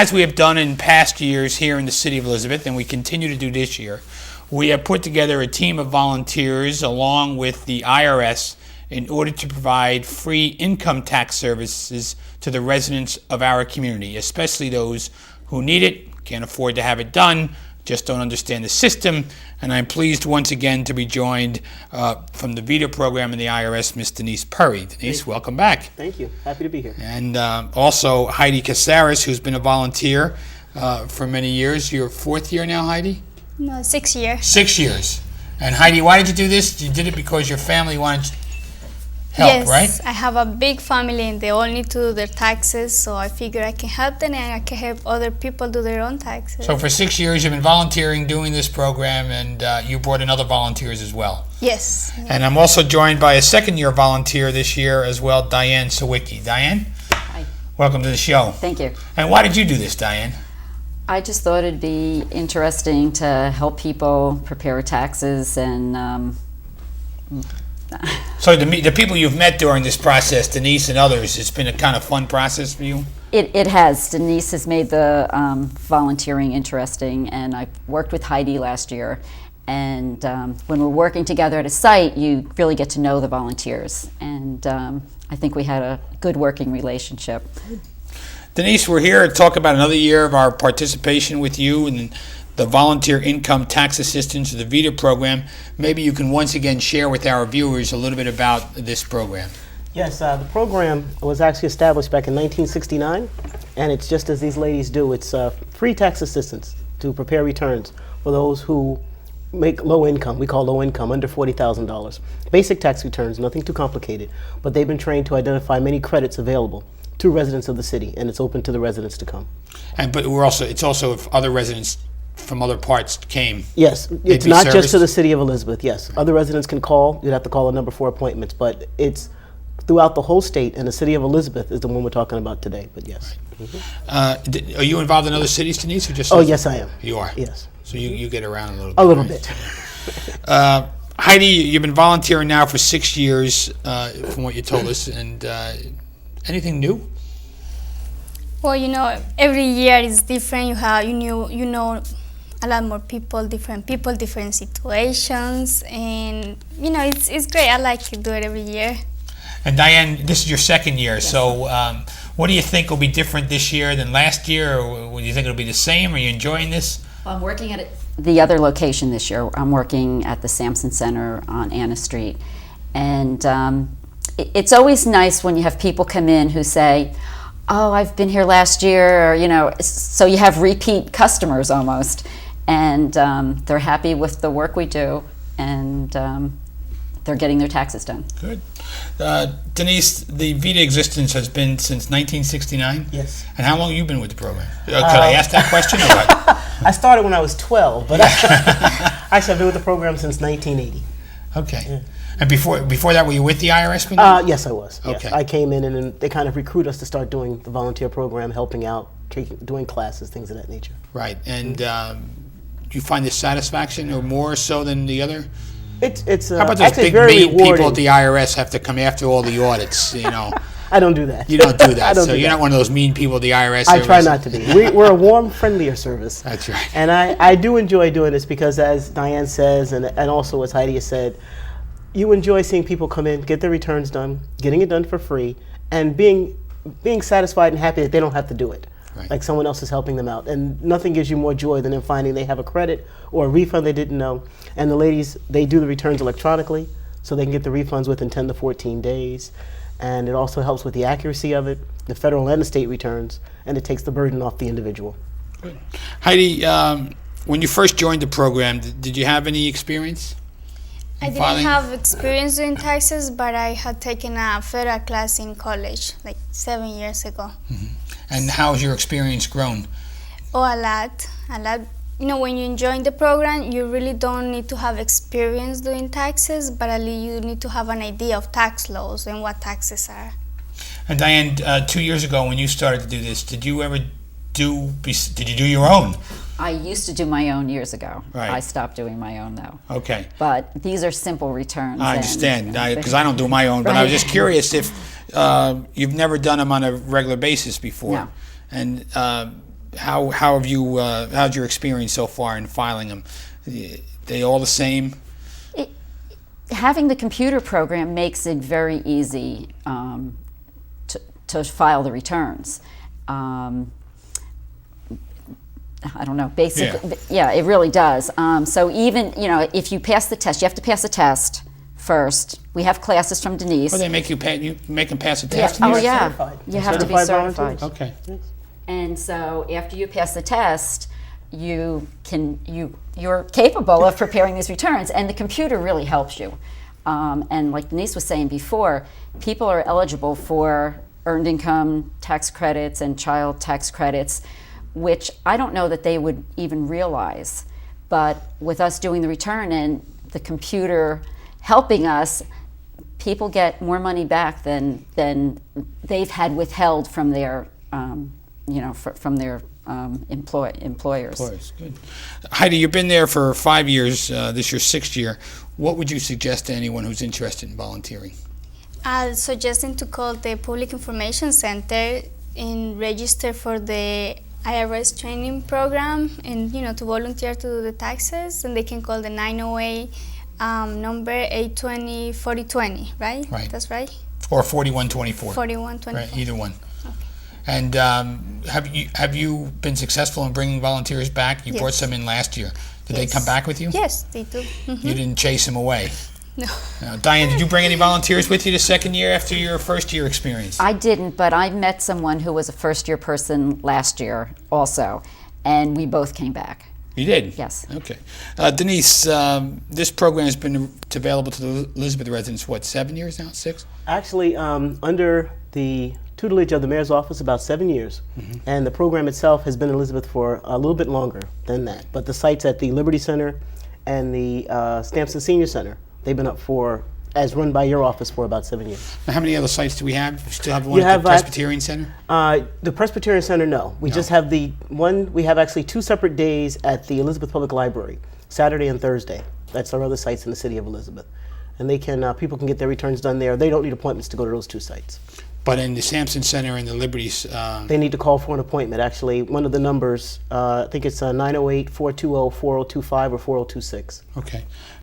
as we have done in past years here in the city of Elizabeth, and we continue to do this year, we have put together a team of volunteers along with the IRS in order to provide free income tax services to the residents of our community, especially those who need it, can't afford to have it done, just don't understand the system. And I'm pleased once again to be joined from the VITA program and the IRS, Ms. Denise Perry. Denise, welcome back. Thank you. Happy to be here. And also Heidi Casares, who's been a volunteer for many years. Your fourth year now, Heidi? No, 6 years. 6 years. And Heidi, why did you do this? You did it because your family wanted help, yes, right? I have a big family and they all need to do their taxes, so I figure I can help them and I can help other people do their own taxes. So for 6 years you've been volunteering, doing this program, and you brought in other volunteers as well. Yes. And I'm also joined by a second-year volunteer this year as well, Diane Sawicki. Diane? Hi. Welcome to the show. Thank you. And why did you do this, Diane? I just thought it'd be interesting to help people prepare taxes and So the people you've met during this process, Denise and others, it's been a kind of fun process for you? it has. Denise has made the volunteering interesting, and I worked with Heidi last year. And when we're working together at a site, you really get to know the volunteers. And I think we had a good working relationship. Denise, we're here to talk about another year of our participation with you in the Volunteer Income Tax Assistance, or the VITA program. Maybe you can once again share with our viewers a little bit about this program. Yes, the program was actually established back in 1969, and it's just as these ladies do. It's free tax assistance to prepare returns for those who make low income. We call low income, under $40,000. Basic tax returns, nothing too complicated, but they've been trained to identify many credits available to residents of the city, and it's open to the residents to come. But it's also if other residents from other parts came. Yes, it's not just to the city of Elizabeth, yes. Other residents can call. You'd have to call a number for appointments, but it's throughout the whole state, and the city of Elizabeth is the one we're talking about today, but yes. Are you involved in other cities, Denise, or just? Oh, yes, I am. You are? Yes. So you get around a little bit. A little right? bit. Heidi, you've been volunteering now for 6 years, from what you told us, and anything new? Well, every year is different. You know a lot more people, different situations, and it's great. I like to do it every year. And Diane, this is your second year, Yes. so what do you think will be different this year than last year, or do you think it'll be the same? Are you enjoying this? I'm working at the other location this year. I'm working at the Sampson Center on Anna Street. And it's always nice when you have people come in who say, oh, I've been here last year, or, so you have repeat customers almost. And they're happy with the work we do, and they're getting their taxes done. Good. Denise, the VITA existence has been since 1969? Yes. And how long have you been with the program? Could I ask that question or what? I started when I was 12, but actually I've been with the program since 1980. Okay. Yeah. And before that, were you with the IRS? Yes, I was. Okay. Yes. I came in and then they kind of recruit us to start doing the volunteer program, helping out, doing classes, things of that nature. Right. And do you find this satisfaction, or more so than the other? It's How about those actually big very mean people rewarding. at the IRS have to come after all the audits, I don't do that. You don't do that. I don't So do you're that. not one of those mean people at the IRS. I try not to be. We're a warm, friendlier service. That's right. And I do enjoy doing this because, as Diane says, and also as Heidi has said, you enjoy seeing people come in, get their returns done, getting it done for free, and being satisfied and happy that they don't have to do it. Right. Like someone else is helping them out. And nothing gives you more joy than in finding they have a credit or a refund they didn't know. And the ladies, they do the returns electronically, so they can get the refunds within 10 to 14 days. And it also helps with the accuracy of it, the federal and the state returns, and it takes the burden off the individual. Good. Heidi, when you first joined the program, did you have any experience? I didn't filing? have experience doing taxes, but I had taken a federal class in college like 7 years ago. And how has your experience grown? Oh, a lot. When you join the program, you really don't need to have experience doing taxes, but at least you need to have an idea of tax laws and what taxes are. And Diane, 2 years ago when you started to do this, did you do your own? I used to do my own years ago. Right. I stopped doing my own though. Okay. But these are simple returns. I understand, because I don't do my own, but I was just curious if you've never done them on a regular basis before. No. And how have you how's your experience so far in filing them? They all the same? Having the computer program makes it very easy to file the returns. I don't know, basically, yeah, it really does. So even, if you pass the test, you have to pass the test first. We have classes from Denise. Oh, they make you make them pass a test? Oh, yeah. Certified. You have to be Certified certified. volunteers. Okay. And so after you pass the test, you're capable of preparing these returns, and the computer really helps you. And like Denise was saying before, people are eligible for earned income tax credits and child tax credits, which I don't know that they would even realize. But with us doing the return and the computer helping us, people get more money back than they've had withheld from their from their employers. Good. Heidi, you've been there for 5 years. This your 6th year. What would you suggest to anyone who's interested in volunteering? I'll suggest them to call the Public Information Center and register for the IRS training program, and to volunteer to do the taxes. And they can call the 908 number 820-4020, right? Right. That's right. Or 4124. 4124. Right, either one. And have you been successful in bringing volunteers back? You Yes. brought some in last year. Did they Yes. come back with you? Yes, they do. Mhm. You didn't chase them away. No. Diane, did you bring any volunteers with you the 2nd year after your 1st year experience? I didn't, but I met someone who was a first-year person last year also, and we both came back. You did? Yes. Okay. Denise, this program has been available to the Elizabeth residents, 7 years now? 6? Actually, under the tutelage of the mayor's office, about 7 years. And the program itself has been in Elizabeth for a little bit longer than that. But the sites at the Liberty Center and the Stamson Senior Center, they've been up as run by your office for about 7 years. Now, how many other sites do we have? We still have one You at have, the Presbyterian Center? The Presbyterian Center, no. We just have the one, we have actually 2 separate days at the Elizabeth Public Library, Saturday and Thursday. That's our other sites in the city of Elizabeth. And they can, people can get their returns done there. They don't need appointments to go to those 2 sites. But in the Sampson Center and the Liberties, They need to call for an appointment. Actually, one of the numbers, I think it's 908-420-4025 or 4026. okay.